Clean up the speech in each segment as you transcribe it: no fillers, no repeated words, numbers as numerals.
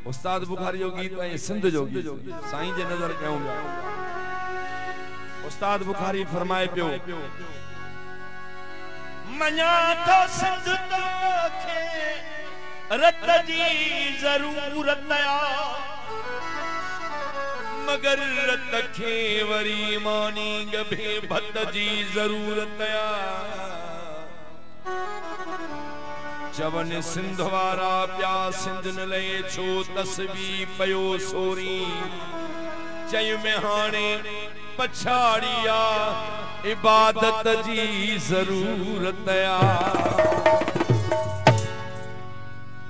उस्ताद बुखारी जो गीत है सिंध जो गीत साईं जे नजर कयूं पिया। उस्ताद बुखारी फरमाए पियो मञा तो सिंध तो खे रत जी ज़रूरत आ मगर रत खे वरी मानी गभे भत जी ज़रूरत आ। चवन सिंध वारा प्या सिंध न ले छो तस्वी पयो सोरी चय में हाणे पछाड़िया इबादत जी जरूरत आ।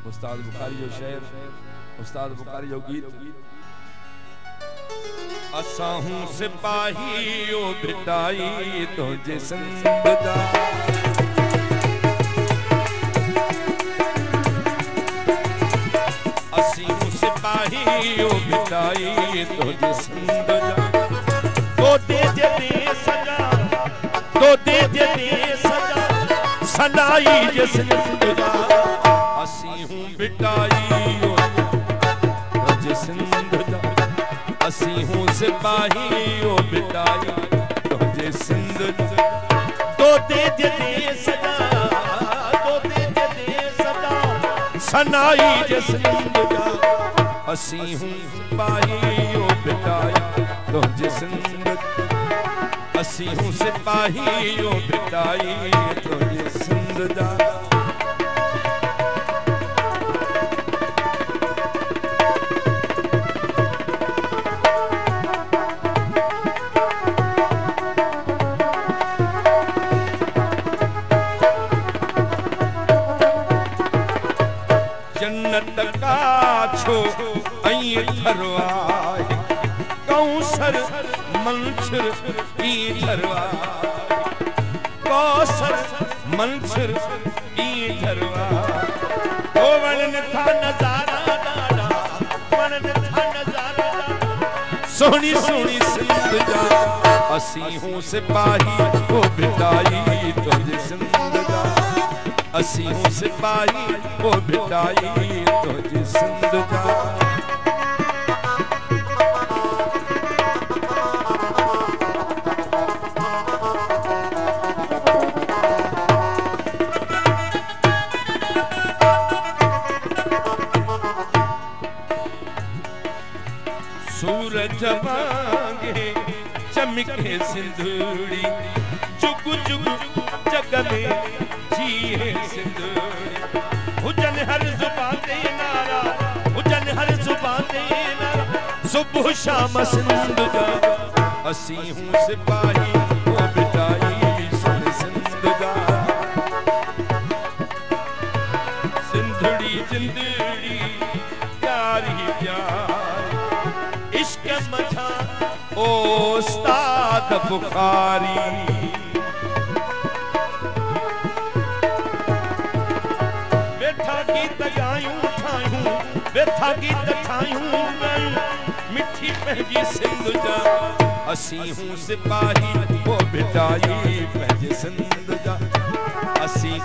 उस्ताद बुखारी जो शेर उस्ताद बुखारी जो गीत असां हूं सिपाही ओ भिटाई तुझे सिंध जा सिपाही ओ भिटाई तुझे सिंध जा तो दे सजा तो दे सजा सनाई जे सिंध जा असी हूं भिटाई ओ तुझे सिंध जा असी हूं सिपाही ओ भिटाई तुझे सिंध जा तो दे सजा तो दे सजा सनाई जे सिंध जा असी हूं सिपाही ओ भिटाई तुझे सिंध असी हूं सिपाही ओ भिटाई तुझे सिंध जा। जन्नत का छो थरवा कौसर मंसर की थरवा कौसर मंसर की थरवा ओ वणन था नजारा डाडा वणन था नजारा सोहनी सोहनी सिंध जा असी हूं सिपाही ओ भिटाई तुझे सिंध जा असी हूं सिपाही ओ भिटाई तुझे सिंध जा। सूरज वांगे चमके सिंधुड़ी जुग जुग जग में जिए सिंधुड़ी हुजन हर जुबान ते नारा हुजन हर जुबान ते नारा सुबह शाम सिंध जा असी हूं सिपाही ओ भिटाई सुन सिंध जा सिंधुड़ी जिंदड़ी प्यार ही प्यार इश्क मथा ओ उस्ताद बुखारी बैठा गीत गायूं ठायूं बैठा गीत ठायूं मिठी पंहिंजी सिंध जा असी हूं सिपाही ओ भिटाई पंहिंजे सिंध जा असी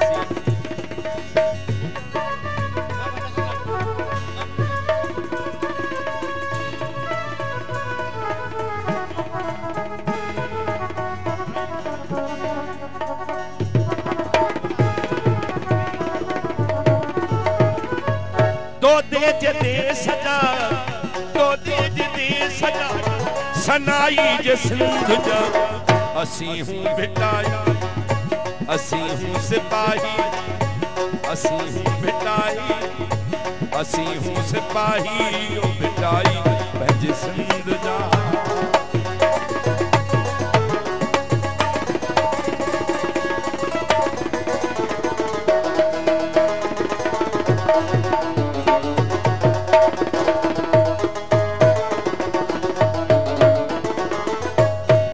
तो दे सजा तो दे सजा सनाई जे सिंध जा असी हूं भिटाई असी हूं सिपाही असी हूं भिटाई असी हूं सिपाही ओ भिटाई पंहिंजे